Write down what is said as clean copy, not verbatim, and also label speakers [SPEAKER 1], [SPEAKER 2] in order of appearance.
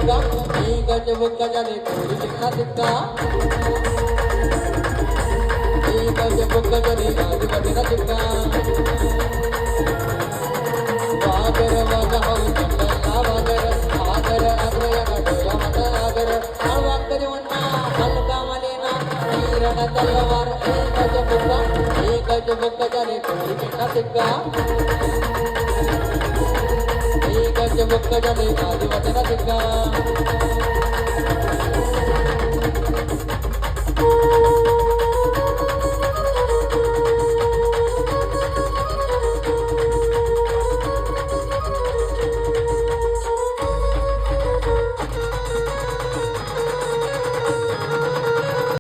[SPEAKER 1] बुक्का एकच बुक्का झाले टिक्का टिक्का एकच बुक्का झाले राजवाडीला टिक्का वागर वागा हाऊ चंदनला वागर आगर अग्रया डोया मत आगर वागरी वन्ना हलका मलेना वीरण तलवार एकच बुक्का झाले टिक्का टिक्का एकच बुक्का झाले राजवाडीला टिक्का